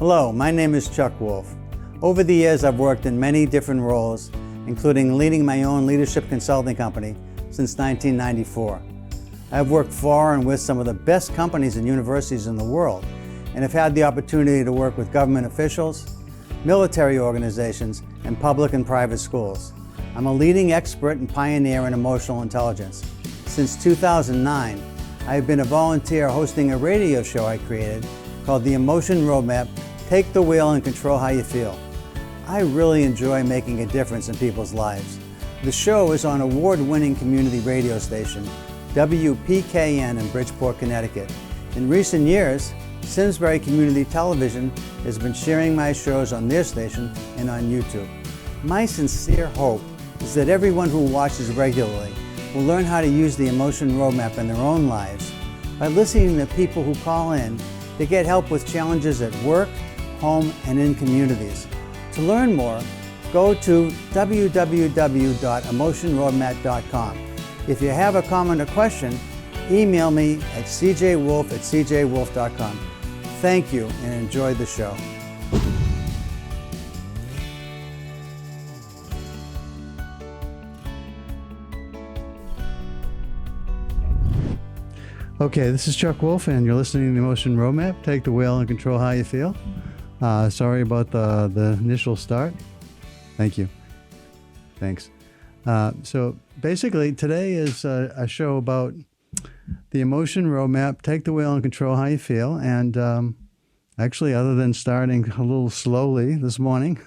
Hello, my name is Chuck Wolfe. Over the years, I've worked in many different roles, including leading my own leadership consulting company since 1994. I've worked for and with some of the best companies and universities in the world, and have had the opportunity to work with government officials, military organizations, and public and private schools. I'm a leading expert and pioneer in emotional intelligence. Since 2009, I have been a volunteer hosting a radio show I created called The Emotion Roadmap. Take the wheel and control how you feel. I really enjoy making a difference in people's lives. The show is on award-winning community radio station, WPKN in Bridgeport, Connecticut. In recent years, Simsbury Community Television has been sharing my shows on their station and on YouTube. My sincere hope is that everyone who watches regularly will learn how to use the Emotion Roadmap in their own lives by listening to people who call in to get help with challenges at work, home, and in communities. To learn more, go to www.emotionroadmap.com. If you have a comment or question, email me at cjwolfe@cjwolfe.com. Thank you and enjoy the show. Okay, this is Chuck Wolfe, and you're listening to the Emotion Roadmap. Take the wheel and control how you feel. Sorry about the initial start. Thank you. Thanks. So basically, today is a show about the Emotion Roadmap. Take the wheel and control how you feel. And actually, other than starting a little slowly this morning,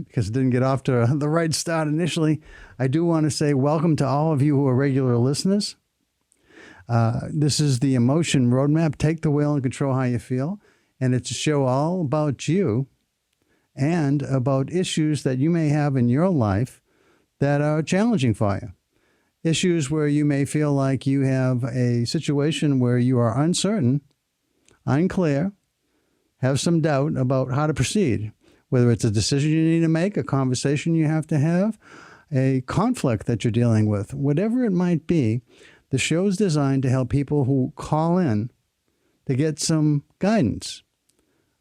because it didn't get off to the right start initially, I do want to say welcome to all of you who are regular listeners. This is the Emotion Roadmap. Take the wheel and control how you feel. And it's a show all about you and about issues that you may have in your life that are challenging for you. Issues where you may feel like you have a situation where you are uncertain, unclear, have some doubt about how to proceed, whether it's a decision you need to make, a conversation you have to have, a conflict that you're dealing with, whatever it might be. The show is designed to help people who call in to get some guidance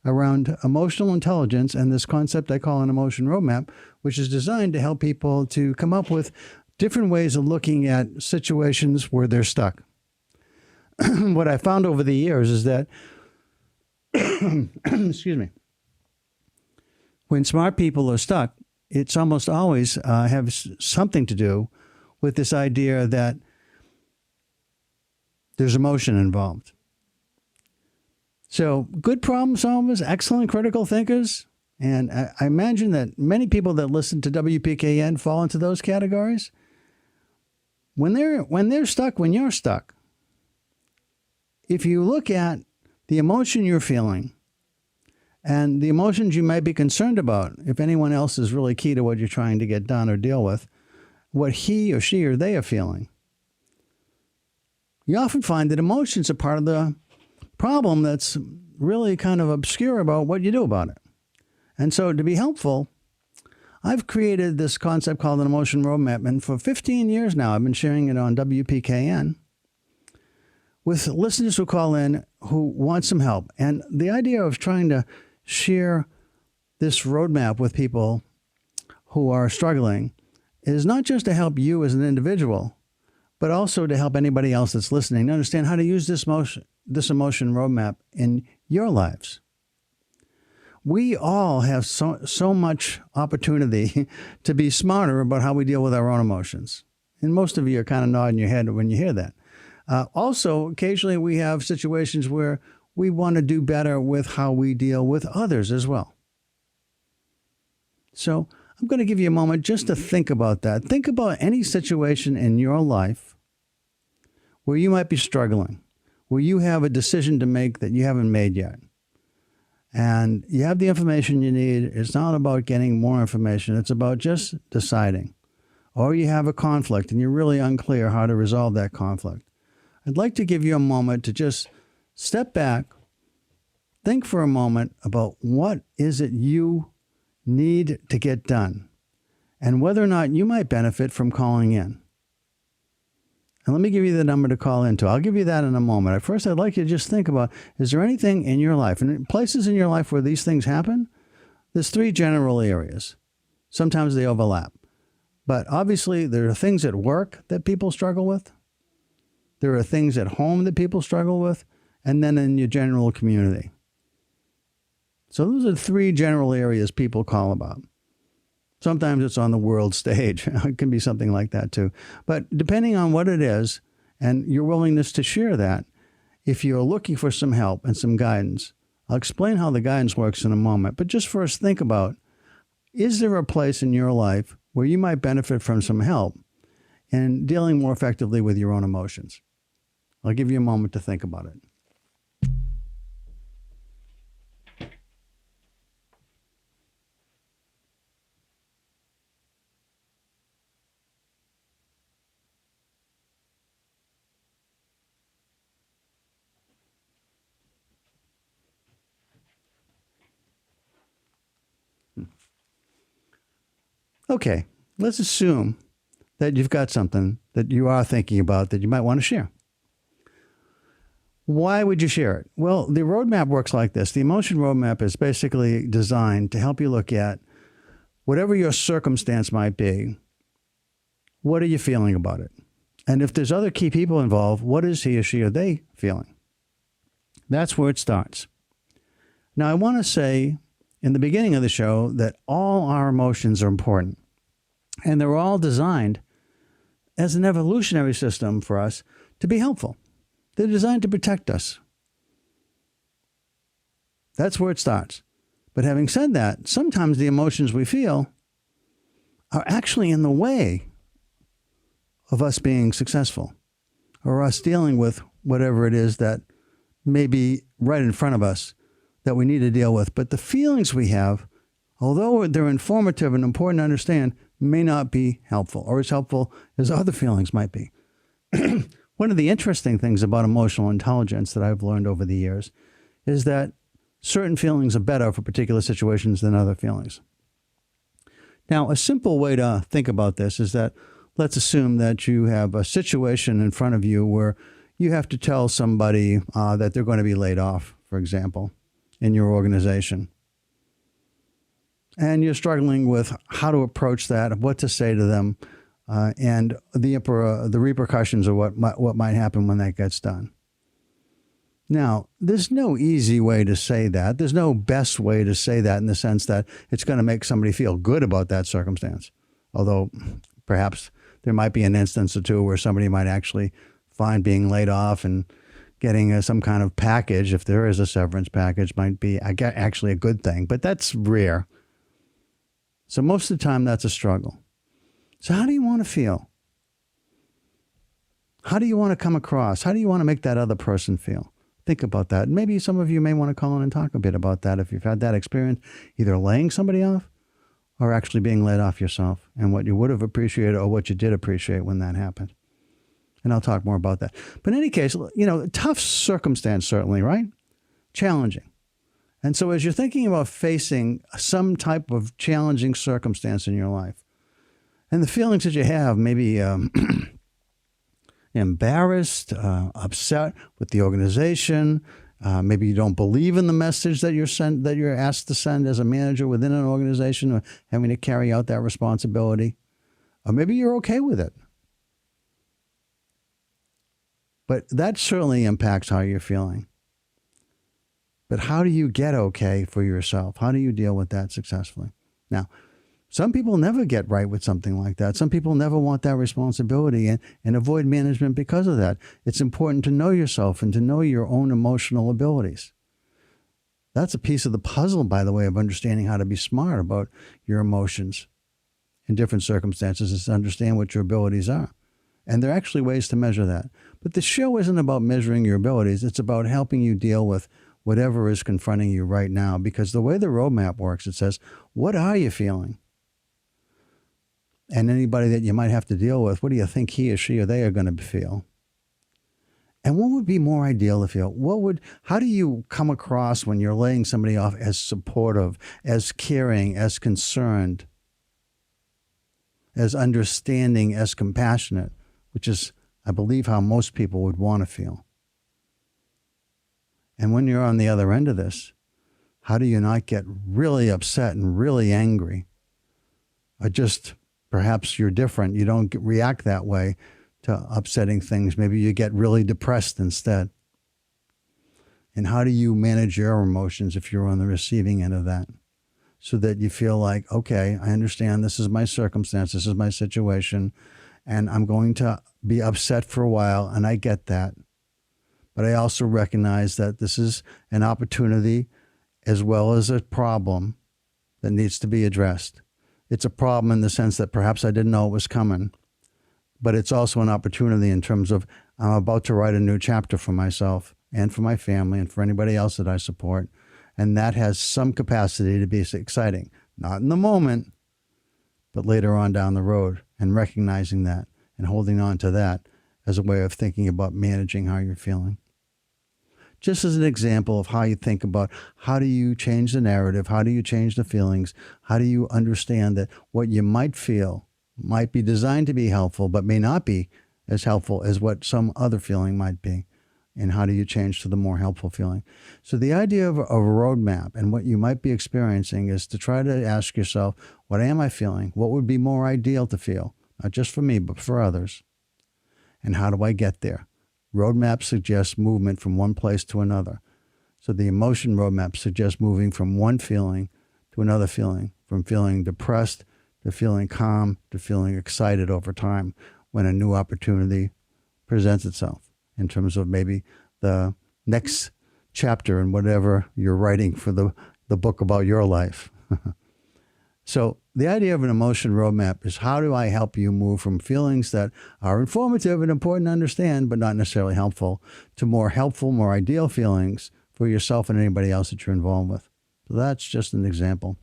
around emotional intelligence and this concept I call an emotion roadmap, which is designed to help people to come up with different ways of looking at situations where they're stuck. What I found over the years is that, excuse me, when smart people are stuck, it's almost always have something to do with this idea that there's emotion involved. So good problem solvers, excellent critical thinkers, and I imagine that many people that listen to WPKN fall into those categories. When they're stuck, when you're stuck, if you look at the emotion you're feeling and the emotions you might be concerned about, if anyone else is really key to what you're trying to get done or deal with, what he or she or they are feeling, you often find that emotions are part of the problem that's really kind of obscure about what you do about it. And so to be helpful, I've created this concept called an emotion roadmap. And for 15 years now, I've been sharing it on WPKN with listeners who call in who want some help. And the idea of trying to share this roadmap with people who are struggling is not just to help you as an individual, but also to help anybody else that's listening to understand how to use this emotion roadmap in your lives. We all have so much opportunity to be smarter about how we deal with our own emotions. And most of you are kind of nodding your head when you hear that. Also, occasionally we have situations where we want to do better with how we deal with others as well. So I'm going to give you a moment just to think about that. Think about any situation in your life where you might be struggling, where you have a decision to make that you haven't made yet. And you have the information you need. It's not about getting more information. It's about just deciding. Or you have a conflict and you're really unclear how to resolve that conflict. I'd like to give you a moment to just step back, think for a moment about what is it you need to get done and whether or not you might benefit from calling in. And let me give you the number to call into. I'll give you that in a moment. First, I'd like you to just think about, is there anything in your life, and in places in your life where these things happen? There's 3 general areas. Sometimes they overlap. But obviously, there are things at work that people struggle with. There are things at home that people struggle with. And then in your general community. So those are 3 general areas people call about. Sometimes it's on the world stage. It can be something like that too. But depending on what it is and your willingness to share that, if you're looking for some help and some guidance, I'll explain how the guidance works in a moment. But just first think about, is there a place in your life where you might benefit from some help in dealing more effectively with your own emotions? I'll give you a moment to think about it. Okay, let's assume that you've got something that you are thinking about that you might want to share. Why would you share it? Well, the roadmap works like this. The emotion roadmap is basically designed to help you look at whatever your circumstance might be. What are you feeling about it? And if there's other key people involved, what is he or she or they feeling? That's where it starts. Now, I want to say in the beginning of the show that all our emotions are important. And they're all designed as an evolutionary system for us to be helpful. They're designed to protect us. That's where it starts. But having said that, sometimes the emotions we feel are actually in the way of us being successful or us dealing with whatever it is that may be right in front of us that we need to deal with. But the feelings we have, although they're informative and important to understand, may not be helpful or as helpful as other feelings might be. One of the interesting things about emotional intelligence that I've learned over the years is that certain feelings are better for particular situations than other feelings. Now, a simple way to think about this is that let's assume that you have a situation in front of you where you have to tell somebody that they're going to be laid off, for example, in your organization. And you're struggling with how to approach that, what to say to them, and the repercussions of what might happen when that gets done. Now, there's no easy way to say that. There's no best way to say that in the sense that it's going to make somebody feel good about that circumstance. Although perhaps there might be an instance or two where somebody might actually find being laid off and getting some kind of package, if there is a severance package, might be actually a good thing. But that's rare. So most of the time, that's a struggle. So how do you want to feel? How do you want to come across? How do you want to make that other person feel? Think about that. Maybe some of you may want to call in and talk a bit about that if you've had that experience, either laying somebody off or actually being laid off yourself, and what you would have appreciated or what you did appreciate when that happened. And I'll talk more about that. But in any case, tough circumstance, certainly, right? Challenging. And so as you're thinking about facing some type of challenging circumstance in your life, and the feelings that you have, maybe embarrassed, upset with the organization, maybe you don't believe in the message that you're asked to send as a manager within an organization, or having to carry out that responsibility, or maybe you're okay with it. But that certainly impacts how you're feeling. But how do you get okay for yourself? How do you deal with that successfully? Now, some people never get right with something like that. Some people never want that responsibility and avoid management because of that. It's important to know yourself and to know your own emotional abilities. That's a piece of the puzzle, by the way, of understanding how to be smart about your emotions in different circumstances, is to understand what your abilities are. And there are actually ways to measure that. But the show isn't about measuring your abilities. It's about helping you deal with whatever is confronting you right now. Because the way the roadmap works, it says, what are you feeling? And anybody that you might have to deal with, what do you think he or she or they are going to feel? And what would be more ideal to feel? How do you come across when you're laying somebody off as supportive, as caring, as concerned, as understanding, as compassionate, which is I believe, how most people would want to feel. And when you're on the other end of this, how do you not get really upset and really angry? Or just perhaps you're different. You don't react that way to upsetting things. Maybe you get really depressed instead. And how do you manage your emotions if you're on the receiving end of that? So that you feel like, okay, I understand this is my circumstance, this is my situation, and I'm going to be upset for a while, and I get that. But I also recognize that this is an opportunity as well as a problem that needs to be addressed. It's a problem in the sense that perhaps I didn't know it was coming, but it's also an opportunity in terms of I'm about to write a new chapter for myself and for my family and for anybody else that I support. And that has some capacity to be exciting, not in the moment, but later on down the road, and recognizing that and holding on to that as a way of thinking about managing how you're feeling. Just as an example of how you think about how do you change the narrative, how do you change the feelings, how do you understand that what you might feel might be designed to be helpful, but may not be as helpful as what some other feeling might be. And how do you change to the more helpful feeling? So the idea of a roadmap and what you might be experiencing is to try to ask yourself, what am I feeling? What would be more ideal to feel? Not just for me, but for others. And how do I get there? Roadmap suggests movement from one place to another. So the emotion roadmap suggests moving from one feeling to another feeling, from feeling depressed to feeling calm to feeling excited over time when a new opportunity presents itself, in terms of maybe the next chapter in whatever you're writing for the book about your life. So the idea of an emotion roadmap is, how do I help you move from feelings that are informative and important to understand, but not necessarily helpful, to more helpful, more ideal feelings for yourself and anybody else that you're involved with. So that's just an example.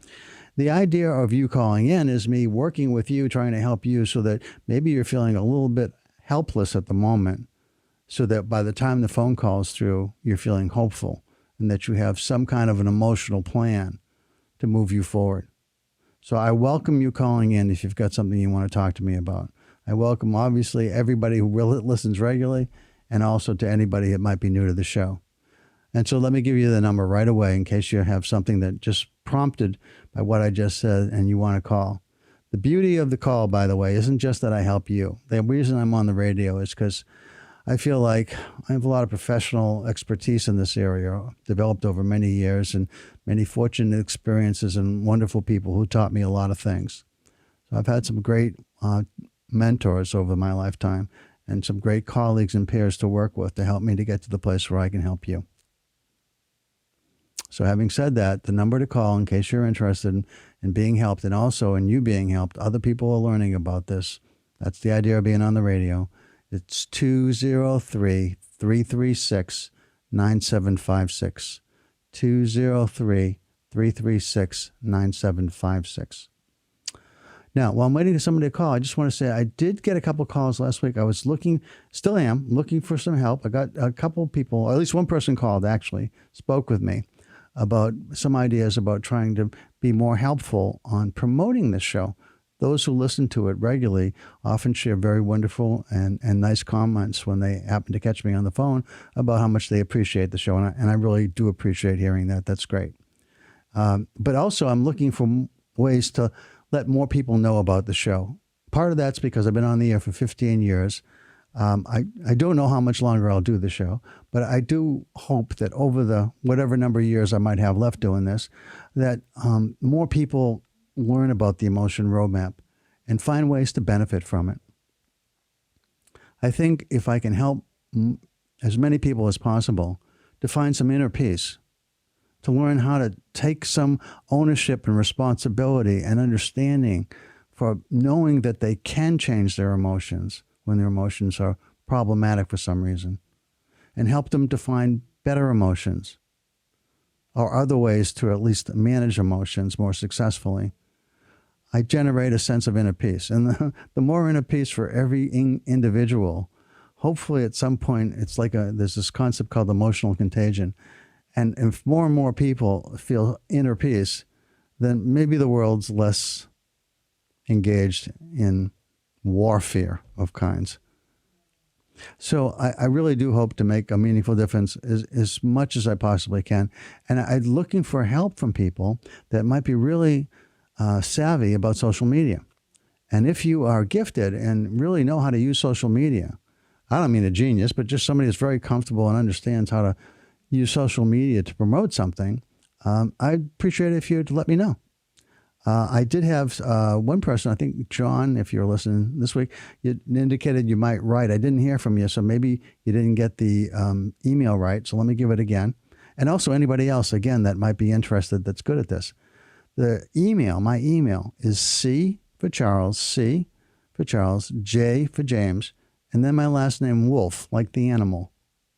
The idea of you calling in is me working with you, trying to help you so that maybe you're feeling a little bit helpless at the moment, so that by the time the phone calls through, you're feeling hopeful and that you have some kind of an emotional plan to move you forward. So I welcome you calling in if you've got something you want to talk to me about. I welcome, obviously, everybody who listens regularly, and also to anybody that might be new to the show. And so let me give you the number right away in case you have something that just prompted by what I just said and you want to call. The beauty of the call, by the way, isn't just that I help you. The reason I'm on the radio is because I feel like I have a lot of professional expertise in this area, developed over many years, and many fortunate experiences and wonderful people who taught me a lot of things. So I've had some great mentors over my lifetime and some great colleagues and peers to work with to help me to get to the place where I can help you. So having said that, the number to call in case you're interested in being helped, and also in you being helped, other people are learning about this. That's the idea of being on the radio. It's 203-336-9756. 203-336-9756. Now, while I'm waiting for somebody to call, I just want to say I did get a couple calls last week. I was still am looking for some help. I got a couple people, at least one person called, actually, spoke with me about some ideas about trying to be more helpful on promoting this show. Those who listen to it regularly often share very wonderful and nice comments when they happen to catch me on the phone about how much they appreciate the show. And I really do appreciate hearing that. That's great. But also I'm looking for ways to let more people know about the show. Part of that's because I've been on the air for 15 years. I don't know how much longer I'll do the show, but I do hope that over the whatever number of years I might have left doing this, that more people learn about the emotion roadmap and find ways to benefit from it. I think if I can help as many people as possible to find some inner peace, to learn how to take some ownership and responsibility and understanding for knowing that they can change their emotions when their emotions are problematic for some reason, and help them to find better emotions or other ways to at least manage emotions more successfully, I generate a sense of inner peace. And the more inner peace for every individual, hopefully at some point, it's like there's this concept called emotional contagion. And if more and more people feel inner peace, then maybe the world's less engaged in warfare of kinds. So I really do hope to make a meaningful difference as much as I possibly can. And I'm looking for help from people that might be really savvy about social media. And if you are gifted and really know how to use social media, I don't mean a genius, but just somebody that's very comfortable and understands how to use social media to promote something, I'd appreciate it if you'd let me know. I did have one person, I think, John, if you're listening this week, you indicated you might write. I didn't hear from you, so maybe you didn't get the email right. So let me give it again. And also anybody else, again, that might be interested that's good at this. My email is C for Charles, J for James, and then my last name, Wolfe, like the animal,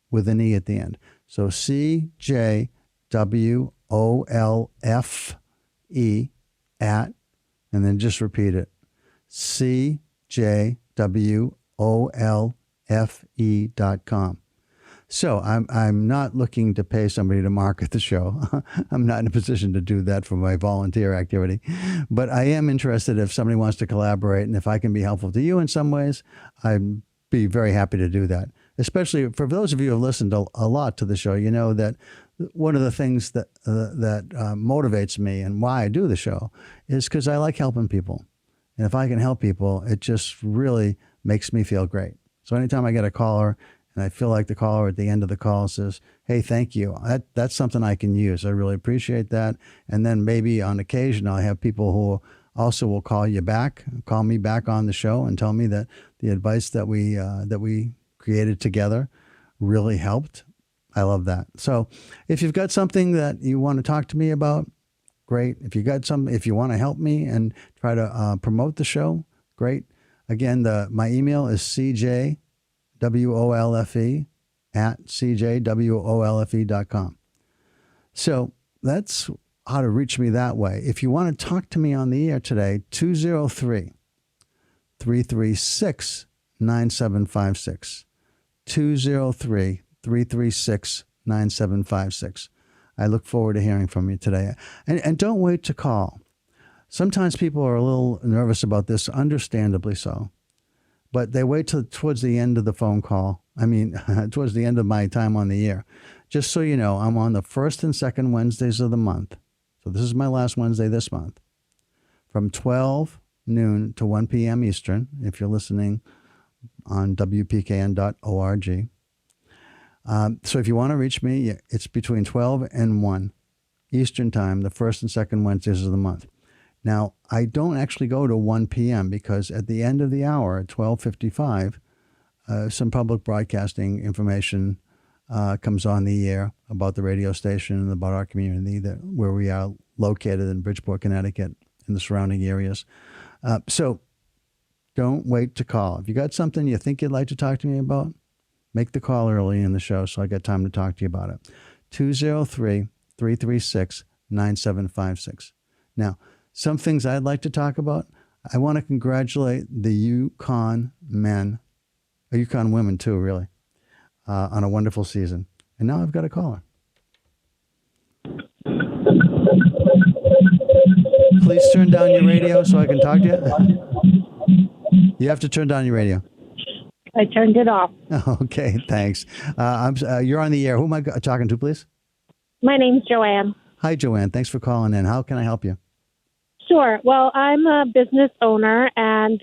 with an E at the end. So CJWOLFE at, and then just repeat it, CJWOLFE.com. So I'm not looking to pay somebody to market the show. I'm not in a position to do that for my volunteer activity. But I am interested if somebody wants to collaborate, and if I can be helpful to you in some ways, I'd be very happy to do that. Especially for those of you who have listened a lot to the show, you know that one of the things that motivates me and why I do the show is because I like helping people. And if I can help people, it just really makes me feel great. So anytime I get a caller, and I feel like the caller at the end of the call says, hey, thank you. That's something I can use. I really appreciate that. And then maybe on occasion, I'll have people who also will call me back on the show and tell me that the advice that we created together really helped. I love that. So if you've got something that you want to talk to me about, great. If you want to help me and try to promote the show, great. Again, my email is CJWOLFE@CJWOLFE.com. So that's how to reach me that way. If you want to talk to me on the air today, 203-336-9756. 203-336-9756. I look forward to hearing from you today. And don't wait to call. Sometimes people are a little nervous about this, understandably so. But they wait towards the end of the phone call. Towards the end of my time on the air. Just so you know, I'm on the first and second Wednesdays of the month. So this is my last Wednesday this month. From 12 noon to 1 p.m. Eastern, if you're listening on WPKN.org. So if you want to reach me, it's between 12 and 1 Eastern time, the first and second Wednesdays of the month. Now, I don't actually go to 1 p.m. because at the end of the hour, at 12:55, some public broadcasting information comes on the air about the radio station and about our community, where we are located in Bridgeport, Connecticut, and the surrounding areas. So don't wait to call. If you got something you think you'd like to talk to me about, make the call early in the show so I got time to talk to you about it. 203-336-9756. Now, some things I'd like to talk about. I want to congratulate the Yukon men, or Yukon women too, really, on a wonderful season. And now I've got a caller. Please turn down your radio so I can talk to you. You have to turn down your radio. I turned it off. Okay, thanks. You're on the air. Who am I talking to, please? My name's Joanne. Hi, Joanne. Thanks for calling in. How can I help you? Sure. Well, I'm a business owner, and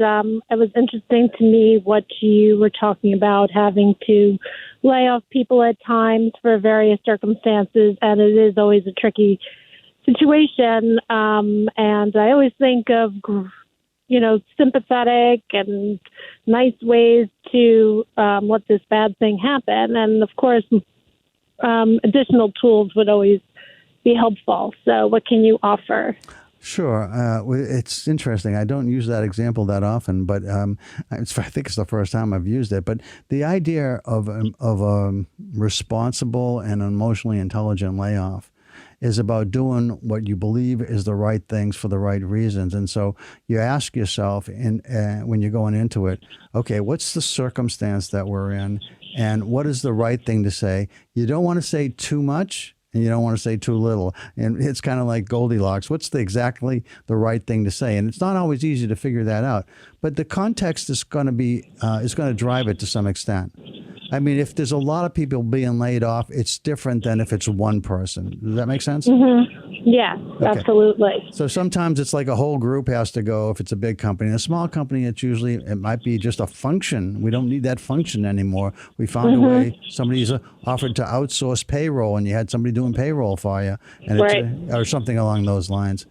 it was interesting to me what you were talking about, having to lay off people at times for various circumstances, and it is always a tricky situation. And I always think of, sympathetic and nice ways to let this bad thing happen. And, of course, additional tools would always be helpful. So what can you offer? Sure. It's interesting. I don't use that example that often, but I think it's the first time I've used it. But the idea of a responsible and emotionally intelligent layoff is about doing what you believe is the right things for the right reasons. And so you ask yourself when you're going into it, okay, what's the circumstance that we're in, and what is the right thing to say? You don't want to say too much, and you don't want to say too little. And it's kind of like Goldilocks. What's exactly the right thing to say? And it's not always easy to figure that out. But the context is going to be is going to drive it to some extent. I mean, if there's a lot of people being laid off, it's different than if it's one person. Does that make sense? Mm-hmm. Yes, okay. Absolutely. So sometimes it's like a whole group has to go if it's a big company. In a small company, it might be just a function. We don't need that function anymore. We found a way. Somebody's offered to outsource payroll, and you had somebody doing payroll for you, and right. or something along those lines.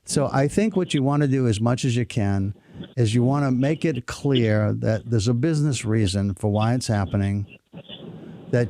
So I think what you want to do as much as you can is you want to make it clear that there's a business reason for why it's happening. Now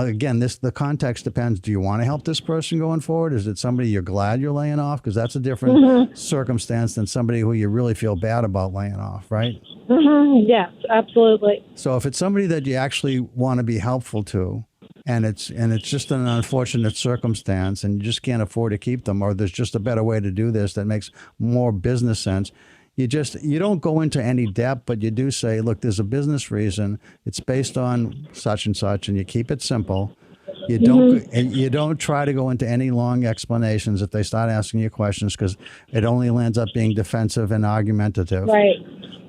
again, the context depends. Do you want to help this person going forward? Is it somebody you're glad you're laying off? Because that's a different circumstance than somebody who you really feel bad about laying off, right? Mm-hmm. Yes, absolutely. So if it's somebody that you actually want to be helpful to, and it's just an unfortunate circumstance, and you just can't afford to keep them, or there's just a better way to do this that makes more business sense. You don't go into any depth, but you do say, look, there's a business reason. It's based on such and such, and you keep it simple. You don't try to go into any long explanations if they start asking you questions, because it only lands up being defensive and argumentative. Right.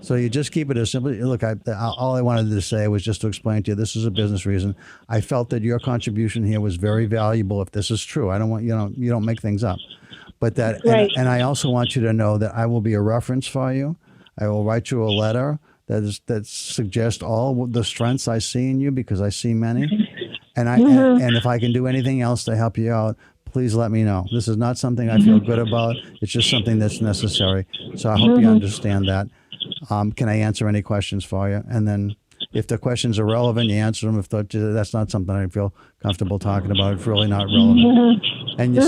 So you just keep it as simple. Look, all I wanted to say was just to explain to you, this is a business reason. I felt that your contribution here was very valuable. If this is true, I don't want you don't make things up. But that, right. and I also want you to know that I will be a reference for you. I will write you a letter that suggests all the strengths I see in you, because I see many. And and if I can do anything else to help you out, please let me know. This is not something I feel good about. It's just something that's necessary. So I hope you understand that. Can I answer any questions for you? And then if the questions are relevant, you answer them. If that's not something I feel comfortable talking about, it's really not relevant. And you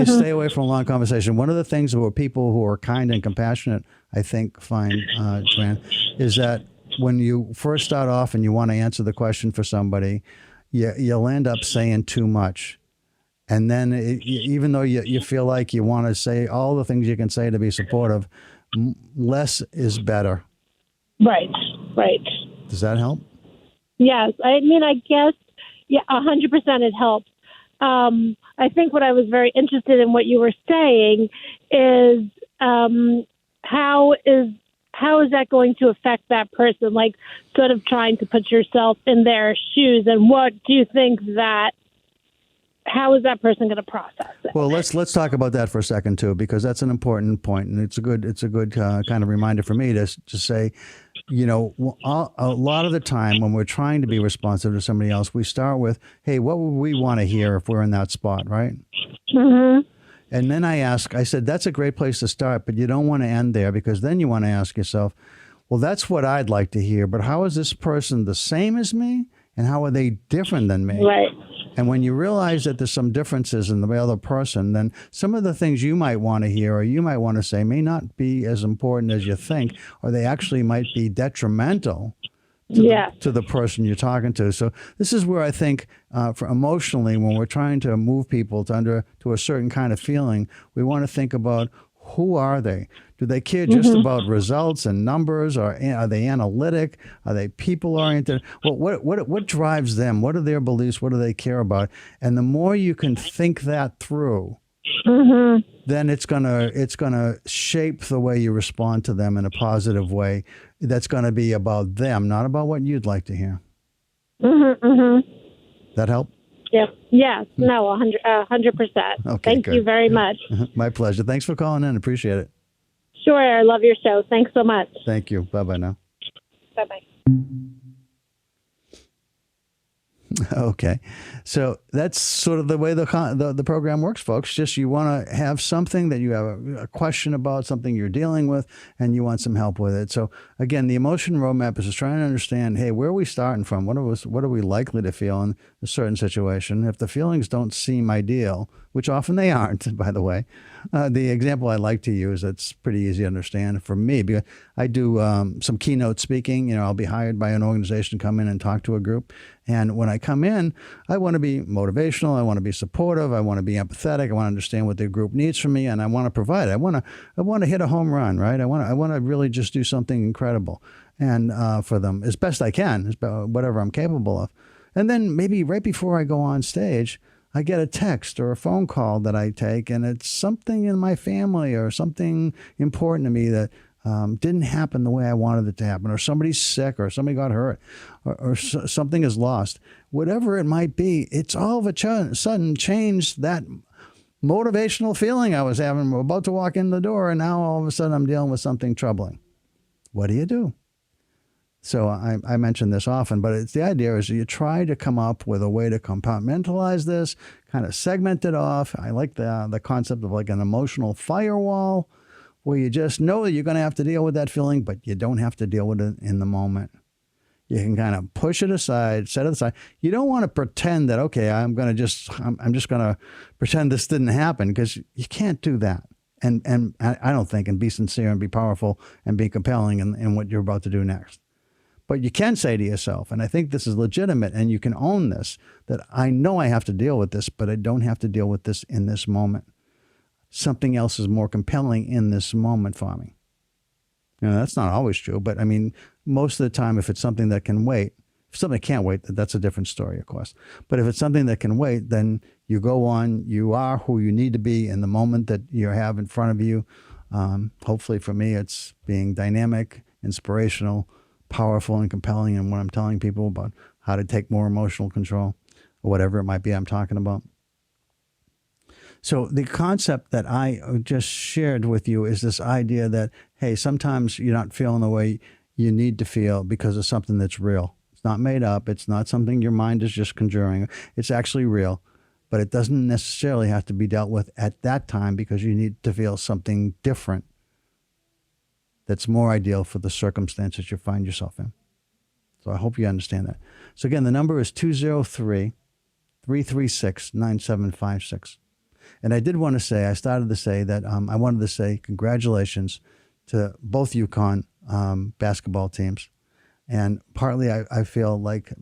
stay away from a long conversation. One of the things where people who are kind and compassionate, I think, find, Joanne, is that when you first start off and you want to answer the question for somebody, you'll end up saying too much. And then even though you feel like you want to say all the things you can say to be supportive, less is better. Right, right. Does that help? Yes. I mean, I guess, 100% it helps. I think what I was very interested in what you were saying is how is that going to affect that person? Like, sort of trying to put yourself in their shoes, and what do you think how is that person going to process it? Well, let's talk about that for a second too, because that's an important point, and it's a good kind of reminder for me to say, a lot of the time when we're trying to be responsive to somebody else, we start with, hey, what would we want to hear if we're in that spot, right? Mm-hmm. And then I said, that's a great place to start, but you don't want to end there, because then you want to ask yourself, well, that's what I'd like to hear, but how is this person the same as me, and how are they different than me? Right. And when you realize that there's some differences in the other person, then some of the things you might want to hear or you might want to say may not be as important as you think, or they actually might be detrimental to the person you're talking to. So this is where I think for emotionally, when we're trying to move people to a certain kind of feeling, we want to think about, who are they? Do they care just about results and numbers, or are they analytic? Are they people-oriented? Well, what drives them? What are their beliefs? What do they care about? And the more you can think that through, then it's gonna shape the way you respond to them in a positive way. That's going to be about them, not about what you'd like to hear. That help? Yep. Yes. No. 100%. Okay, Thank you very much. My pleasure. Thanks for calling in. Appreciate it. Sure. I love your show. Thanks so much. Thank you. Bye-bye now. Bye-bye. Okay. So that's sort of the way the program works, folks. Just you want to have something that you have a question about, something you're dealing with, and you want some help with it. So again, the emotion roadmap is just trying to understand, hey, where are we starting from? What are we likely to feel in a certain situation? If the feelings don't seem ideal, which often they aren't, by the way, the example I like to use that's pretty easy to understand for me, because I do some keynote speaking. I'll be hired by an organization to come in and talk to a group. And when I come in, I want to be motivational. I want to be supportive. I want to be empathetic. I want to understand what the group needs from me, and I want to provide. I want to hit a home run, right? I want to really just do something incredible and for them as best I can, whatever I'm capable of. And then maybe right before I go on stage, I get a text or a phone call that I take, and it's something in my family or something important to me that didn't happen the way I wanted it to happen, or somebody's sick, or somebody got hurt, or something is lost. Whatever it might be, it's all of a sudden changed that motivational feeling I was having. I'm about to walk in the door, and now all of a sudden I'm dealing with something troubling. What do you do? So I mention this often, but it's the idea is you try to come up with a way to compartmentalize this, kind of segment it off. I like the concept of like an emotional firewall, where you just know that you're going to have to deal with that feeling, but you don't have to deal with it in the moment. You can kind of push it aside, set it aside. You don't want to pretend that, okay, I'm just going to pretend this didn't happen, because you can't do that. And I don't think, and be sincere and be powerful and be compelling in what you're about to do next. But you can say to yourself, and I think this is legitimate, and you can own this, that I know I have to deal with this, but I don't have to deal with this in this moment. Something else is more compelling in this moment for me. You know, that's not always true, but I mean, most of the time, if it's something that can wait, if something can't wait, that's a different story, of course. But if it's something that can wait, then you go on, you are who you need to be in the moment that you have in front of you. Hopefully for me, it's being dynamic, inspirational, powerful, and compelling in what I'm telling people about how to take more emotional control, or whatever it might be I'm talking about. So the concept that I just shared with you is this idea that, hey, sometimes you're not feeling the way you need to feel because of something that's real. It's not made up. It's not something your mind is just conjuring. It's actually real, but it doesn't necessarily have to be dealt with at that time, because you need to feel something different that's more ideal for the circumstances you find yourself in. So I hope you understand that. So again, the number is 203-336-9756. And I did want to say, I started to say that I wanted to say congratulations to both UConn basketball teams. And partly I feel like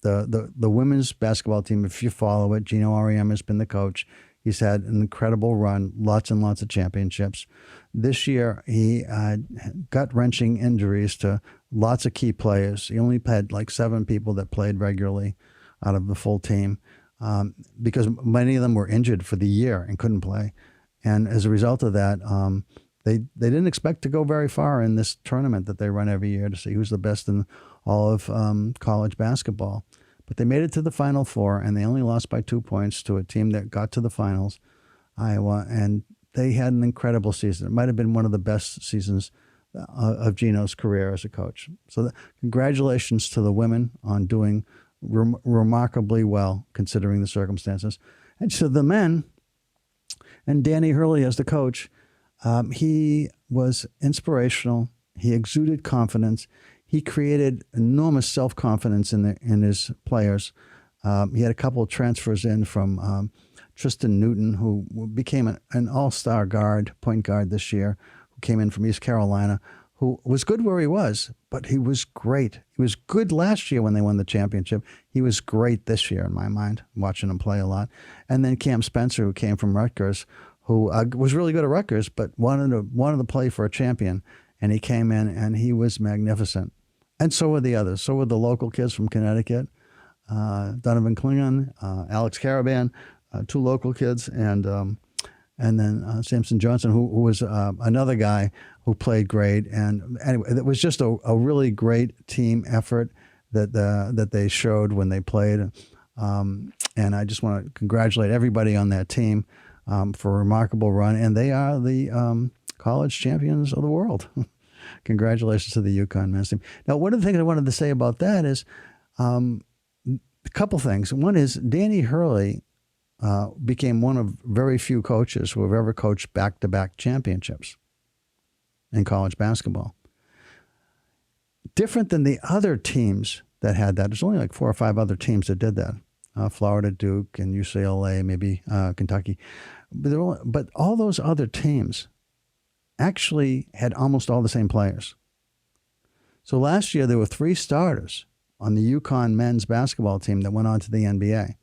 the women's basketball team, if you follow it, Gino Auriemma has been the coach. He's had an incredible run, lots and lots of championships. This year, he had gut-wrenching injuries to lots of key players. He only had like 7 people that played regularly out of the full team, because many of them were injured for the year and couldn't play. And as a result of that, they didn't expect to go very far in this tournament that they run every year to see who's the best in all of college basketball. But they made it to the Final Four, and they only lost by 2 points to a team that got to the finals, Iowa, and they had an incredible season. It might have been one of the best seasons of Gino's career as a coach. So congratulations to the women on doing remarkably well, considering the circumstances. And to the men, and Danny Hurley as the coach, he was inspirational. He exuded confidence. He created enormous self-confidence in his players. He had a couple of transfers in from Tristan Newton, who became an all-star point guard this year, who came in from East Carolina, who was good where he was, but he was great. He was good last year when they won the championship. He was great this year in my mind, watching him play a lot. And then Cam Spencer, who came from Rutgers, who was really good at Rutgers, but wanted to play for a champion. And he came in, and he was magnificent. And so were the others. So were the local kids from Connecticut, Donovan Klingon, Alex Caravan, 2 local kids, and then Samson Johnson, who was another guy who played great. And anyway, it was just a really great team effort that they showed when they played. And I just want to congratulate everybody on that team for a remarkable run. And they are the college champions of the world. Congratulations to the UConn men's team. Now, one of the things I wanted to say about that is a couple things. One is Danny Hurley became one of very few coaches who have ever coached back-to-back championships in college basketball. Different than the other teams that had that. There's only like 4 or 5 other teams that did that. Florida, Duke, and UCLA, maybe Kentucky. But all those other teams actually had almost all the same players. So last year there were 3 starters on the UConn men's basketball team that went on to the NBA.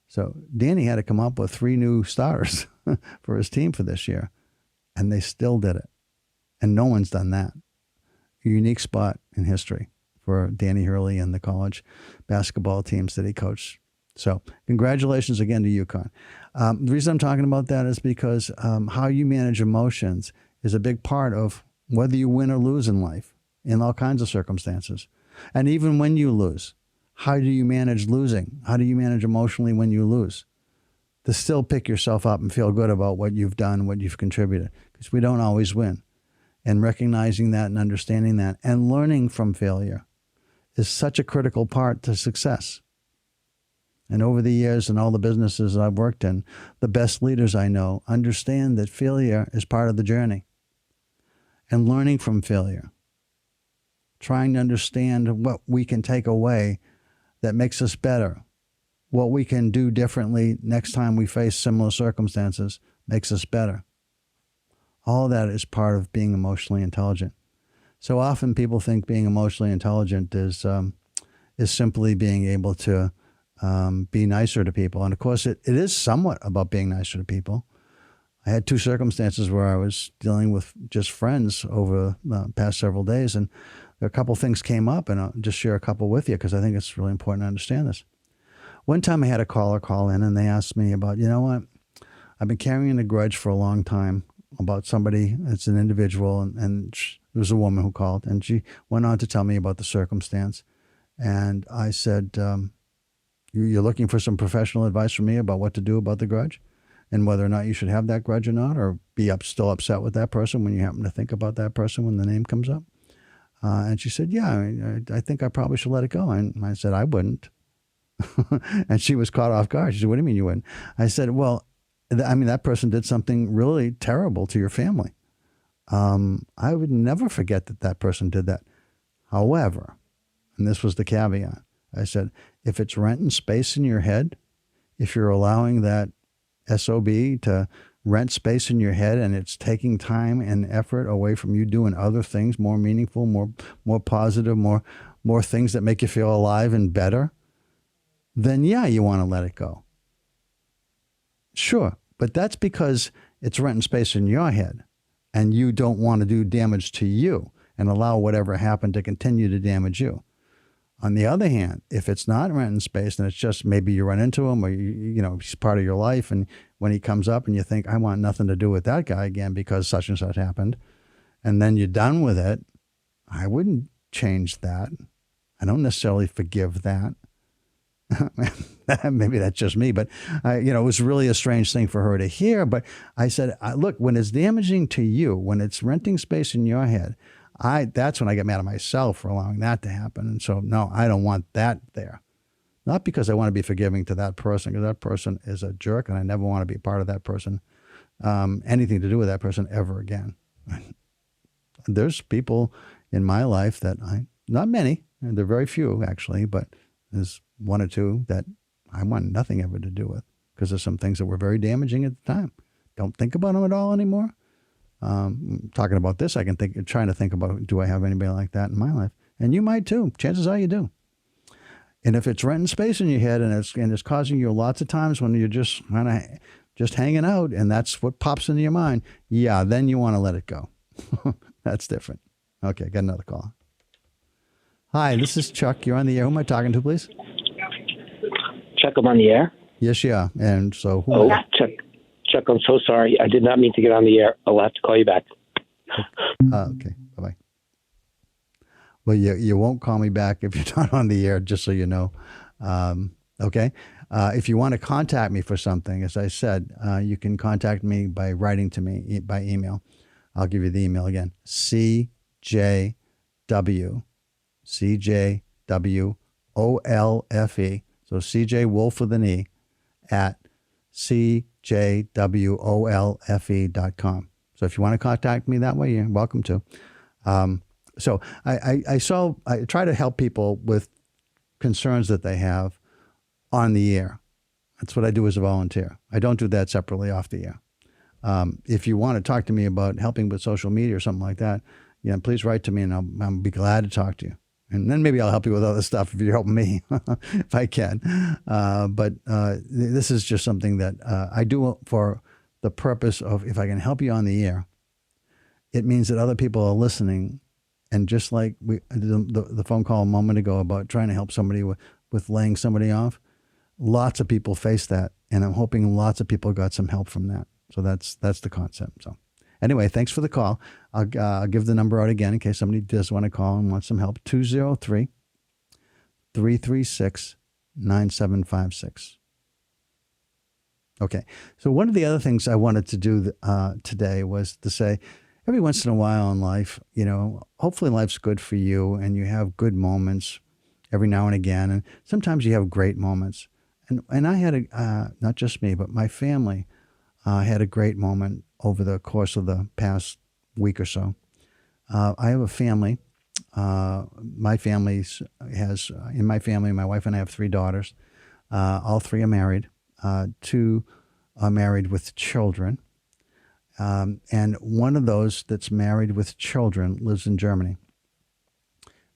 So Danny had to come up with 3 new starters for his team for this year, and they still did it. And no one's done that. A unique spot in history for Danny Hurley and the college basketball teams that he coached. So congratulations again to UConn. The reason I'm talking about that is because how you manage emotions is a big part of whether you win or lose in life, in all kinds of circumstances. And even when you lose, how do you manage losing? How do you manage emotionally when you lose? To still pick yourself up and feel good about what you've done, what you've contributed, because we don't always win. And recognizing that and understanding that and learning from failure is such a critical part to success. And over the years and all the businesses I've worked in, the best leaders I know understand that failure is part of the journey. And learning from failure, trying to understand what we can take away that makes us better, what we can do differently next time we face similar circumstances makes us better. All that is part of being emotionally intelligent. So often people think being emotionally intelligent is simply being able to be nicer to people. And of course, it is somewhat about being nicer to people. I had two circumstances where I was dealing with just friends over the past several days, and a couple things came up, and I'll just share a couple with you because I think it's really important to understand this. One time I had a caller call in, and they asked me about, you know what, I've been carrying a grudge for a long time about somebody. It's an individual, and it was a woman who called, and she went on to tell me about the circumstance. And I said, you're looking for some professional advice from me about what to do about the grudge and whether or not you should have that grudge or not, or be still upset with that person when you happen to think about that person when the name comes up. And she said, yeah, I think I probably should let it go. And I said, I wouldn't. And she was caught off guard. She said, what do you mean you wouldn't? I said, well, that person did something really terrible to your family. I would never forget that person did that. However, and this was the caveat, I said, if it's renting space in your head, if you're allowing that SOB to rent space in your head and it's taking time and effort away from you doing other things, more meaningful, more positive, more things that make you feel alive and better, then yeah, you want to let it go. Sure, but that's because it's renting space in your head and you don't want to do damage to you and allow whatever happened to continue to damage you. On the other hand, if it's not renting space and it's just maybe you run into him or he's part of your life, and when he comes up and you think, I want nothing to do with that guy again because such and such happened, and then you're done with it, I wouldn't change that. I don't necessarily forgive that. Maybe that's just me, but it was really a strange thing for her to hear. But I said, look, when it's damaging to you, when it's renting space in your head, that's when I get mad at myself for allowing that to happen. And so, no, I don't want that there. Not because I want to be forgiving to that person, because that person is a jerk and I never want to be a part of that person, anything to do with that person ever again. There's people in my life that not many, and they're very few actually, but there's one or two that I want nothing ever to do with because there's some things that were very damaging at the time. Don't think about them at all anymore. Talking about this, trying to think about, do I have anybody like that in my life? And you might too. Chances are you do. And if it's renting space in your head and it's causing you lots of times when you're just kind of just hanging out and that's what pops into your mind, yeah, then you want to let it go. That's different. Okay, got another call. Hi, this is Chuck. You're on the air. Who am I talking to, please? Chuck, I'm on the air. Yes, yeah. And so who? Chuck, I'm so sorry. I did not mean to get on the air. I'll have to call you back. Okay. Bye-bye. Well, you won't call me back if you're not on the air, just so you know. Okay. If you want to contact me for something, as I said, you can contact me by writing to me by email. I'll give you the email again. CJW Wolfe. So CJ Wolfe with an E at CJWOLFE.com. So if you want to contact me that way, you're welcome to. So I try to help people with concerns that they have on the air. That's what I do as a volunteer. I don't do that separately off the air. If you want to talk to me about helping with social media or something like that, please write to me and I'll be glad to talk to you. And then maybe I'll help you with other stuff if you're helping me, if I can. But this is just something that I do for the purpose of, if I can help you on the air, it means that other people are listening. And just like the phone call a moment ago about trying to help somebody with laying somebody off, lots of people face that, and I'm hoping lots of people got some help from that. So that's the concept. So anyway, thanks for the call. I'll give the number out again in case somebody does want to call and want some help. 203-336-9756. Okay. So one of the other things I wanted to do today was to say, every once in a while in life, hopefully life's good for you and you have good moments every now and again. And sometimes you have great moments. And I had not just me, but my family had a great moment over the course of the past week or so. I have a family. My family my wife and I have 3 daughters. All 3 are married. 2 are married with children. And one of those that's married with children lives in Germany.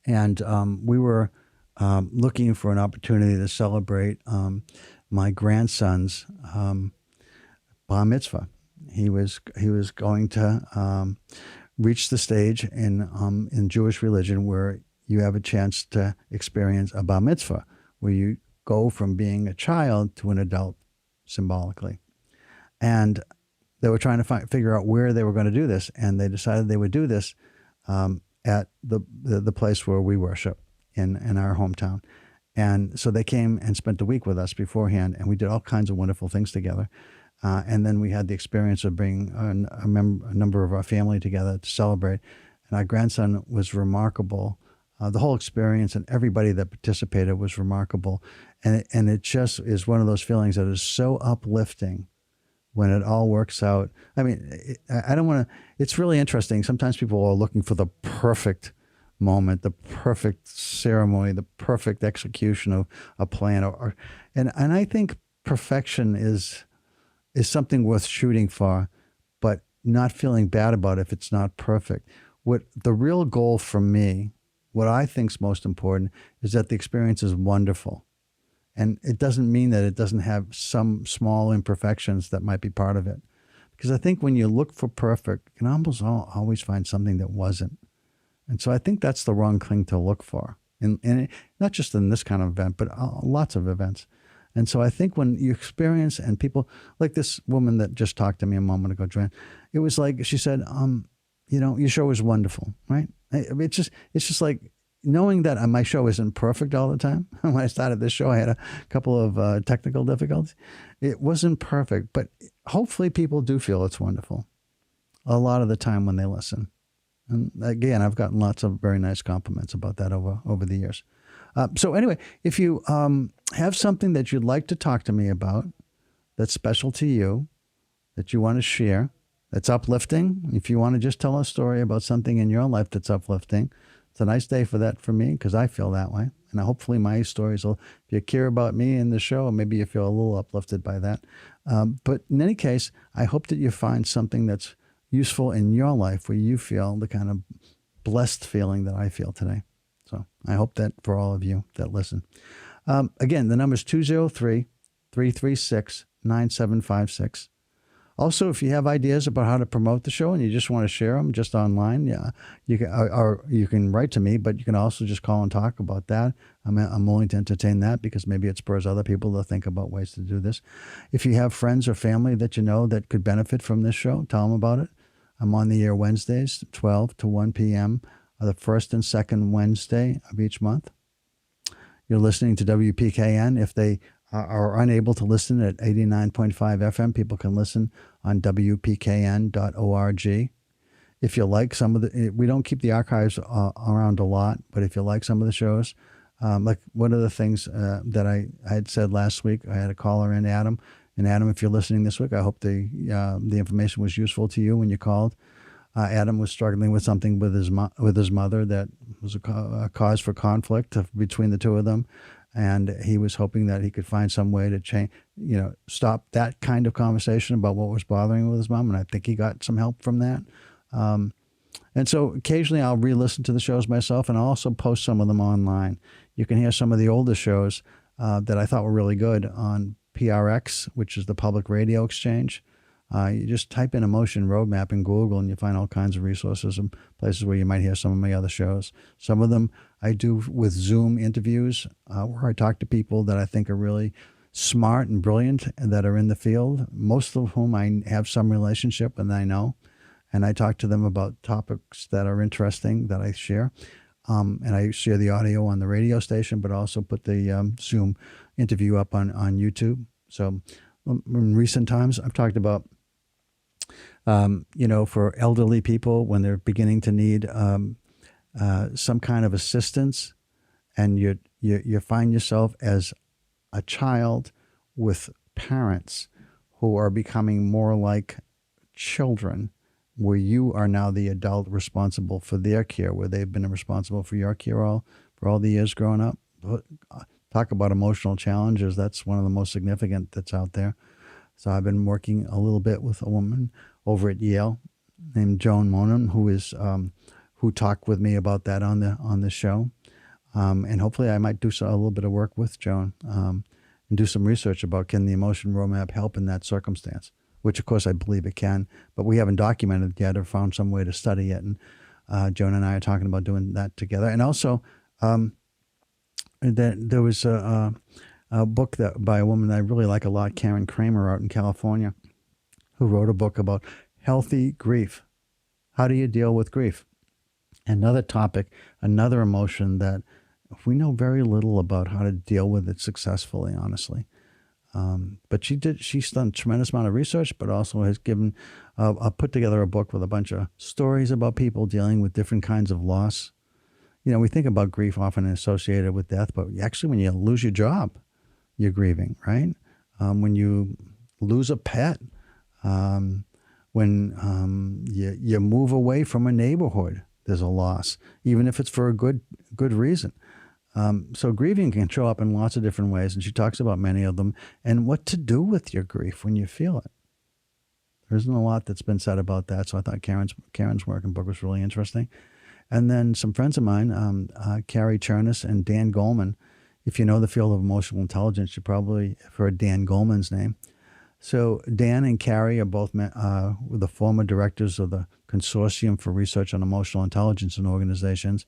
And we were looking for an opportunity to celebrate my grandson's bar mitzvah. He was going to reach the stage in Jewish religion where you have a chance to experience a bar mitzvah, where you go from being a child to an adult symbolically. And they were trying to figure out where they were going to do this, and they decided they would do this at the place where we worship in our hometown. And so they came and spent a week with us beforehand, and we did all kinds of wonderful things together. And then we had the experience of bringing a number of our family together to celebrate. And our grandson was remarkable. The whole experience and everybody that participated was remarkable. And it just is one of those feelings that is so uplifting when it all works out. I mean, I don't want to, it's really interesting. Sometimes people are looking for the perfect moment, the perfect ceremony, the perfect execution of a plan. And I think perfection is something worth shooting for, but not feeling bad about it if it's not perfect. What the real goal for me, what I think is most important, is that the experience is wonderful. And it doesn't mean that it doesn't have some small imperfections that might be part of it. Because I think when you look for perfect, you can almost always find something that wasn't. And so I think that's the wrong thing to look for. And not just in this kind of event, but lots of events. And so I think when you experience, and people, like this woman that just talked to me a moment ago, Joanne, it was like, she said, your show is wonderful, right? It's just like, knowing that my show isn't perfect all the time. When I started this show, I had a couple of technical difficulties. It wasn't perfect, but hopefully people do feel it's wonderful a lot of the time when they listen. And again, I've gotten lots of very nice compliments about that over the years. So anyway, if you have something that you'd like to talk to me about that's special to you, that you want to share, that's uplifting, if you want to just tell a story about something in your life that's uplifting, it's a nice day for that for me, because I feel that way. And hopefully my stories will, if you care about me in the show, maybe you feel a little uplifted by that. But in any case, I hope that you find something that's useful in your life where you feel the kind of blessed feeling that I feel today. So I hope that for all of you that listen. Again, the number is 203-336-9756. Also, if you have ideas about how to promote the show and you just want to share them just online, you can write to me, but you can also just call and talk about that. I'm willing to entertain that, because maybe it spurs other people to think about ways to do this. If you have friends or family that you know that could benefit from this show, tell them about it. I'm on the air Wednesdays, 12 to 1 p.m., the first and second Wednesday of each month. You're listening to WPKN. If they are unable to listen at 89.5 FM, people can listen on WPKN.org. If you like some of we don't keep the archives around a lot, but if you like some of the shows, like one of the things that I had said last week, I had a caller in, Adam. And Adam, if you're listening this week, I hope the information was useful to you when you called. Adam was struggling with something with his mother that was a cause for conflict between the two of them. And he was hoping that he could find some way to change, stop that kind of conversation about what was bothering him with his mom. And I think he got some help from that. And so occasionally I'll re-listen to the shows myself, and I'll also post some of them online. You can hear some of the older shows that I thought were really good on PRX, which is the Public Radio Exchange. You just type in Emotion Roadmap in Google and you find all kinds of resources and places where you might hear some of my other shows. Some of them I do with Zoom interviews where I talk to people that I think are really smart and brilliant that are in the field, most of whom I have some relationship and I know. And I talk to them about topics that are interesting that I share. And I share the audio on the radio station, but also put the Zoom interview up on YouTube. So in recent times, I've talked about, for elderly people when they're beginning to need some kind of assistance, and you find yourself as a child with parents who are becoming more like children, where you are now the adult responsible for their care, where they've been responsible for your care for all the years growing up. Talk about emotional challenges. That's one of the most significant that's out there. So I've been working a little bit with a woman over at Yale named Joan Monum, who talked with me about that on the show. And hopefully I might do a little bit of work with Joan and do some research about, can the emotion roadmap help in that circumstance, which of course I believe it can, but we haven't documented it yet or found some way to study it. And Joan and I are talking about doing that together. And also there was a book that by a woman I really like a lot, Karen Kramer out in California, who wrote a book about healthy grief. How do you deal with grief? Another topic, another emotion that we know very little about how to deal with it successfully, honestly. But she's done a tremendous amount of research, but also has put together a book with a bunch of stories about people dealing with different kinds of loss. We think about grief often associated with death, but actually when you lose your job, you're grieving, right? When you lose a pet, when you move away from a neighborhood, there's a loss, even if it's for a good reason. So grieving can show up in lots of different ways, and she talks about many of them and what to do with your grief when you feel it. There isn't a lot that's been said about that, so I thought Karen's work and book was really interesting. And then some friends of mine, Carrie Chernus and Dan Goleman. If you know the field of emotional intelligence, you probably have heard Dan Goleman's name. So Dan and Carrie are both the former directors of the Consortium for Research on Emotional Intelligence in Organizations.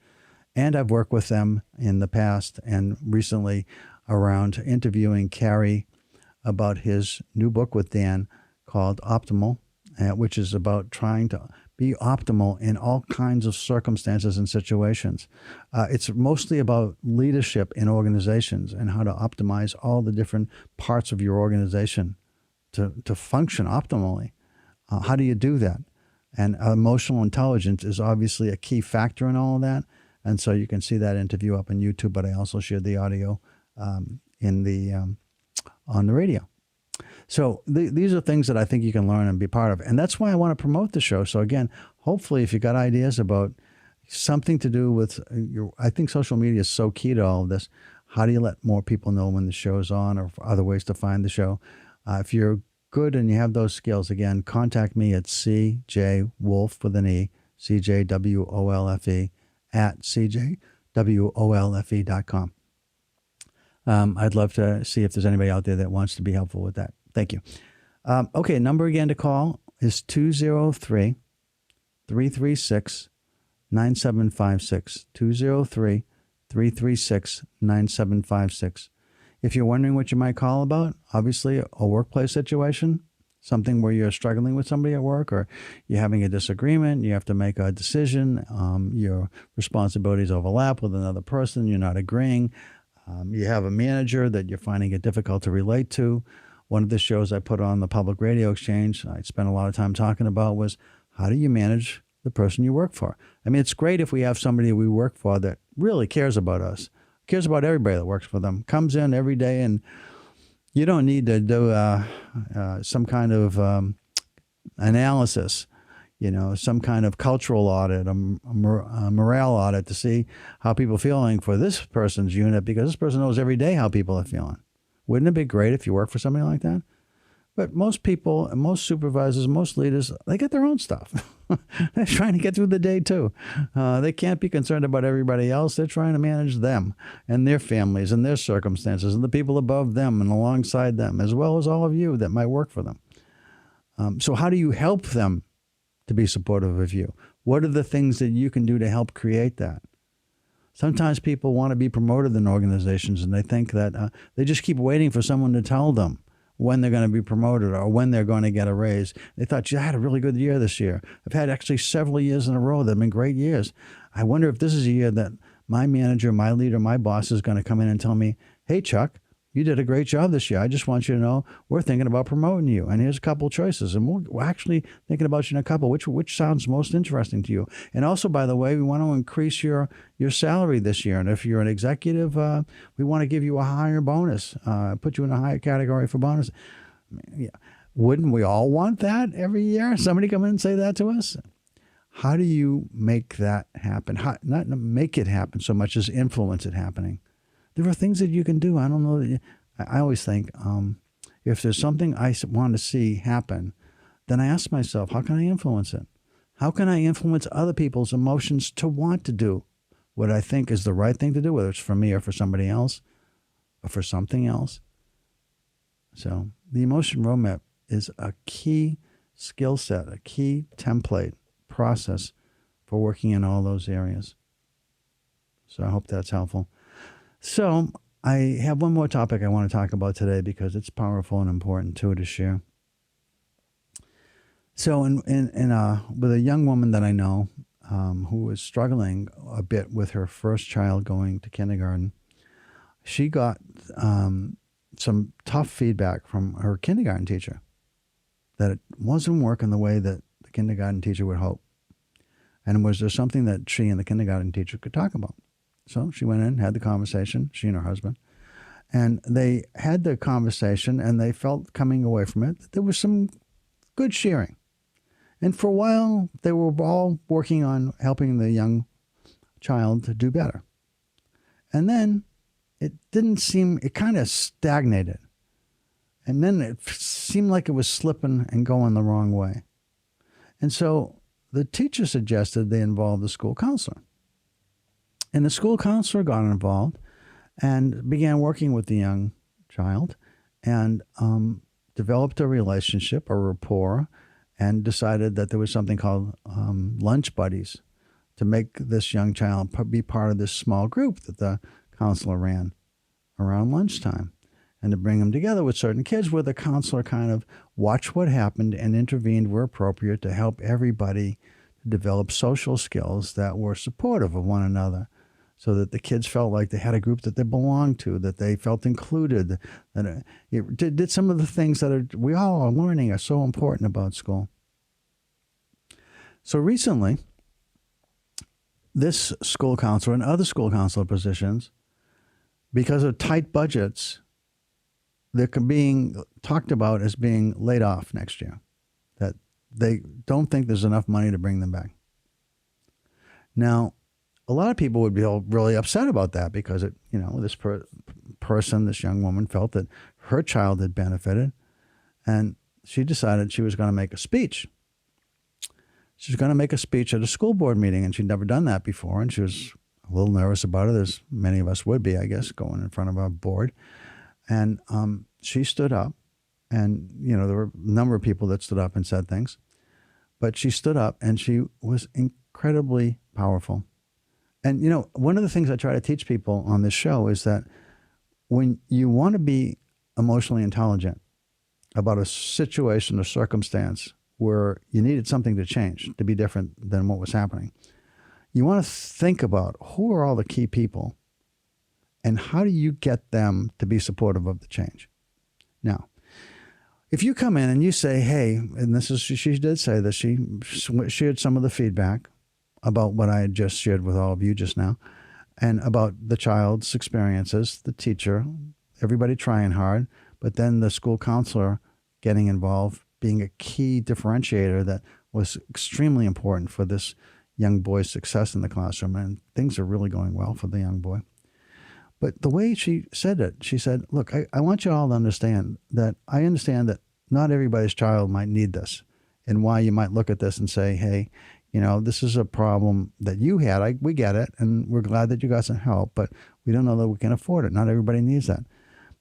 And I've worked with them in the past and recently around interviewing Carrie about his new book with Dan called Optimal, which is about trying to be optimal in all kinds of circumstances and situations. It's mostly about leadership in organizations and how to optimize all the different parts of your organization to function optimally. How do you do that? And emotional intelligence is obviously a key factor in all of that. And so you can see that interview up on YouTube, but I also shared the audio on the radio. So these are things that I think you can learn and be part of. And that's why I want to promote the show. So again, hopefully if you got ideas about something to do with I think social media is so key to all of this. How do you let more people know when the show's on, or other ways to find the show? If you're good and you have those skills, again, contact me at CJWolfe with an E, CJWOLFE at CJWOLFE.com. I'd love to see if there's anybody out there that wants to be helpful with that. Thank you. Okay, number again to call is 203-336-9756. 203-336-9756. If you're wondering what you might call about, obviously a workplace situation, something where you're struggling with somebody at work, or you're having a disagreement, you have to make a decision, your responsibilities overlap with another person, you're not agreeing, you have a manager that you're finding it difficult to relate to. One of the shows I put on the Public Radio Exchange, I spent a lot of time talking about, was how do you manage the person you work for? I mean, it's great if we have somebody we work for that really cares about us, cares about everybody that works for them, comes in every day, and you don't need to do some kind of analysis, some kind of cultural audit, a morale audit to see how people are feeling for this person's unit, because this person knows every day how people are feeling. Wouldn't it be great if you worked for somebody like that? But most people, most supervisors, most leaders, they get their own stuff. They're trying to get through the day too. They can't be concerned about everybody else. They're trying to manage them and their families and their circumstances and the people above them and alongside them, as well as all of you that might work for them. So how do you help them to be supportive of you? What are the things that you can do to help create that? Sometimes people want to be promoted in organizations, and they think that they just keep waiting for someone to tell them when they're going to be promoted or when they're going to get a raise. They thought, gee, I had a really good year this year. I've had actually several years in a row that have been great years. I wonder if this is a year that my manager, my leader, my boss is going to come in and tell me, hey, Chuck, you did a great job this year. I just want you to know we're thinking about promoting you. And here's a couple of choices. And we're actually thinking about you in a couple. Which sounds most interesting to you? And also, by the way, we want to increase your salary this year. And if you're an executive, we want to give you a higher bonus, put you in a higher category for bonus. Yeah. Wouldn't we all want that every year? Somebody come in and say that to us? How do you make that happen? Not make it happen so much as influence it happening. There are things that you can do. I don't know. I always think if there's something I want to see happen, then I ask myself, how can I influence it? How can I influence other people's emotions to want to do what I think is the right thing to do, whether it's for me or for somebody else or for something else? So the emotion roadmap is a key skill set, a key template process for working in all those areas. So I hope that's helpful. So I have one more topic I want to talk about today because it's powerful and important too to share. So with a young woman that I know who was struggling a bit with her first child going to kindergarten, she got some tough feedback from her kindergarten teacher that it wasn't working the way that the kindergarten teacher would hope. And was there something that she and the kindergarten teacher could talk about? So she went in, had the conversation, she and her husband, and they had the conversation and they felt coming away from it that there was some good sharing. And for a while, they were all working on helping the young child to do better. And then it kind of stagnated. And then it seemed like it was slipping and going the wrong way. And so the teacher suggested they involve the school counselor. And the school counselor got involved and began working with the young child and developed a relationship, a rapport, and decided that there was something called lunch buddies to make this young child be part of this small group that the counselor ran around lunchtime, and to bring them together with certain kids where the counselor kind of watched what happened and intervened where appropriate to help everybody develop social skills that were supportive of one another, so that the kids felt like they had a group that they belonged to, that they felt included, that it did some of the things that we all are learning are so important about school. So recently, this school counselor and other school counselor positions, because of tight budgets, they're being talked about as being laid off next year, that they don't think there's enough money to bring them back. Now, a lot of people would be really upset about that because this person, this young woman, felt that her child had benefited, and she decided she was going to make a speech. She was going to make a speech at a school board meeting, and she'd never done that before, and she was a little nervous about it, as many of us would be, I guess, going in front of a board. And she stood up, and there were a number of people that stood up and said things, but she stood up, and she was incredibly powerful. And, one of the things I try to teach people on this show is that when you want to be emotionally intelligent about a situation or circumstance where you needed something to change, to be different than what was happening, you want to think about who are all the key people and how do you get them to be supportive of the change. Now, if you come in and you say, hey, and she did say that she shared some of the feedback about what I had just shared with all of you just now, and about the child's experiences, the teacher, everybody trying hard, but then the school counselor getting involved, being a key differentiator that was extremely important for this young boy's success in the classroom, and things are really going well for the young boy. But the way she said it, she said, look, I want you all to understand that I understand that not everybody's child might need this, and why you might look at this and say, hey, this is a problem that you had. We get it, and we're glad that you got some help, but we don't know that we can afford it. Not everybody needs that.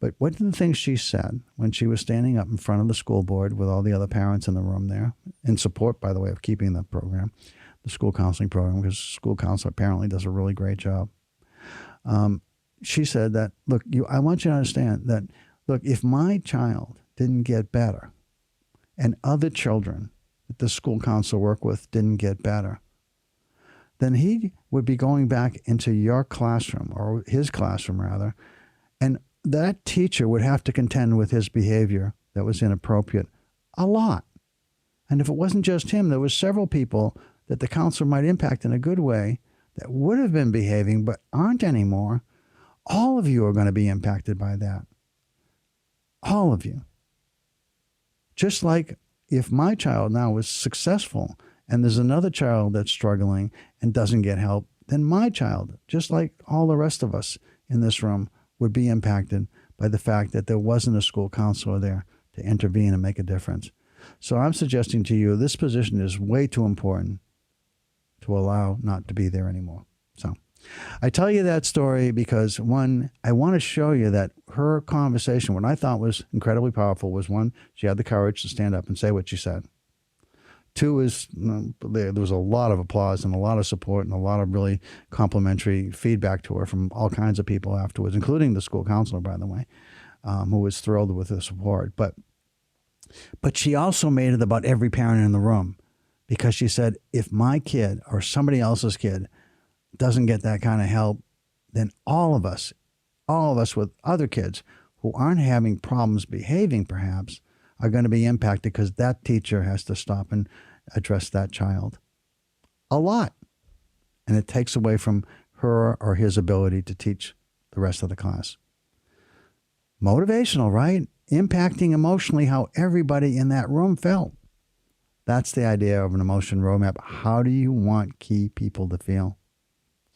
But one of the things she said when she was standing up in front of the school board with all the other parents in the room there, in support, by the way, of keeping the program, the school counseling program, because school counselor apparently does a really great job. She said that, look, I want you to understand that, look, if my child didn't get better and other children that the school counselor worked with didn't get better, then he would be going back into your classroom, or his classroom rather, and that teacher would have to contend with his behavior that was inappropriate a lot. And if it wasn't just him, there was several people that the counselor might impact in a good way that would have been behaving but aren't anymore. All of you are going to be impacted by that. All of you. Just like if my child now is successful and there's another child that's struggling and doesn't get help, then my child, just like all the rest of us in this room, would be impacted by the fact that there wasn't a school counselor there to intervene and make a difference. So I'm suggesting to you, this position is way too important to allow not to be there anymore. So I tell you that story because, one, I want to show you that her conversation, what I thought was incredibly powerful, was one, she had the courage to stand up and say what she said. Two is, there was a lot of applause and a lot of support and a lot of really complimentary feedback to her from all kinds of people afterwards, including the school counselor, by the way, who was thrilled with the support. But she also made it about every parent in the room, because she said, if my kid or somebody else's kid doesn't get that kind of help, then all of us with other kids who aren't having problems behaving perhaps are going to be impacted, because that teacher has to stop and address that child a lot. And it takes away from her or his ability to teach the rest of the class. Motivational, right? Impacting emotionally how everybody in that room felt. That's the idea of an emotion roadmap. How do you want key people to feel?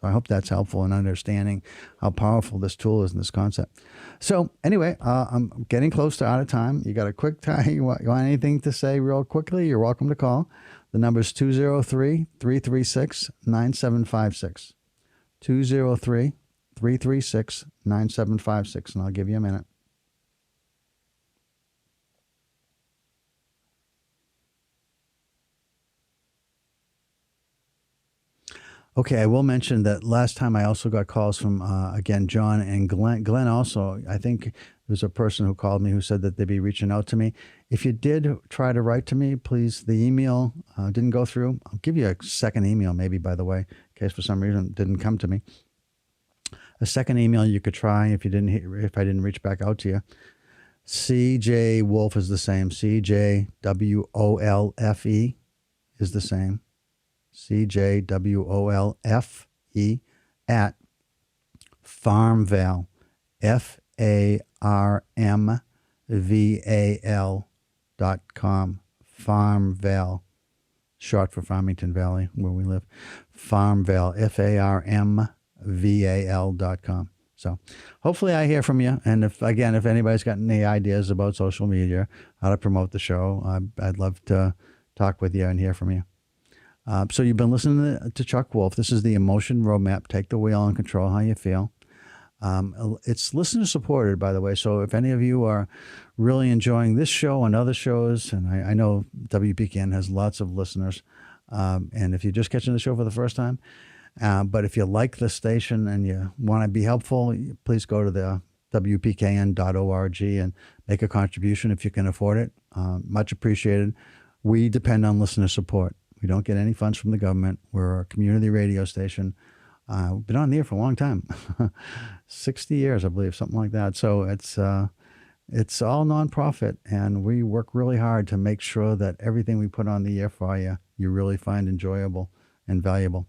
So I hope that's helpful in understanding how powerful this tool is in this concept. So anyway, I'm getting close to out of time. You got a quick time? You want anything to say real quickly? You're welcome to call. The number is 203-336-9756. 203-336-9756, and I'll give you a minute. Okay, I will mention that last time I also got calls from, again, John and Glenn. Glenn also, I think there's a person who called me who said that they'd be reaching out to me. If you did try to write to me, please, the email didn't go through. I'll give you a second email maybe, by the way, in case for some reason it didn't come to me. A second email you could try if I didn't reach back out to you. CJ Wolfe is the same. CJWOLFE is the same. CJWOLFE at Farmval, FARMVAL.com. Farmval, short for Farmington Valley, where we live. Farmval, FARMVAL.com. So hopefully I hear from you. And if anybody's got any ideas about social media, how to promote the show, I'd love to talk with you and hear from you. So you've been listening to Chuck Wolfe. This is the Emotion Roadmap. Take the wheel and control how you feel. It's listener supported, by the way. So if any of you are really enjoying this show and other shows, and I know WPKN has lots of listeners, and if you're just catching the show for the first time, but if you like the station and you want to be helpful, please go to the WPKN.org and make a contribution if you can afford it. Much appreciated. We depend on listener support. We don't get any funds from the government. We're a community radio station. We've been on the air for a long time, 60 years, I believe, something like that. So it's all nonprofit, and we work really hard to make sure that everything we put on the air for you, you really find enjoyable and valuable.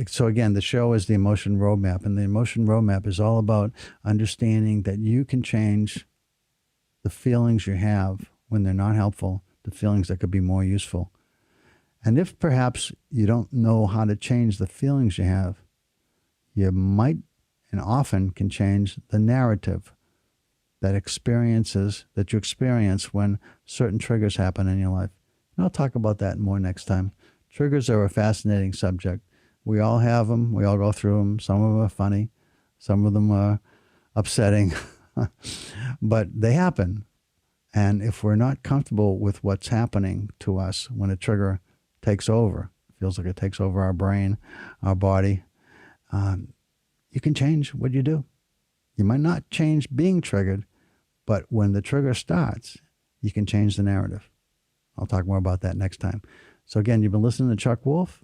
So again, the show is the Emotion Roadmap, and the Emotion Roadmap is all about understanding that you can change the feelings you have when they're not helpful to feelings that could be more useful. And if perhaps you don't know how to change the feelings you have, you might and often can change the narrative that you experience when certain triggers happen in your life. And I'll talk about that more next time. Triggers are a fascinating subject. We all have them. We all go through them. Some of them are funny. Some of them are upsetting. But they happen. And if we're not comfortable with what's happening to us when a trigger takes over, feels like it takes over our brain, our body, you can change what you do. You might not change being triggered, but when the trigger starts, you can change the narrative. I'll talk more about that next time. So again, you've been listening to Chuck Wolfe.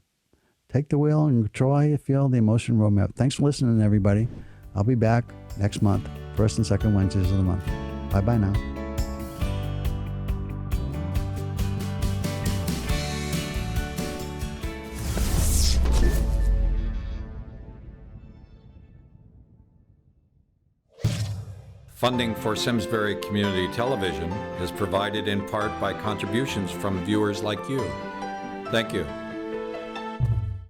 Take the wheel and control how you feel, the emotion roadmap. Thanks for listening, everybody. I'll be back next month, first and second Wednesdays of the month. Bye-bye now. Funding for Simsbury Community Television is provided in part by contributions from viewers like you. Thank you.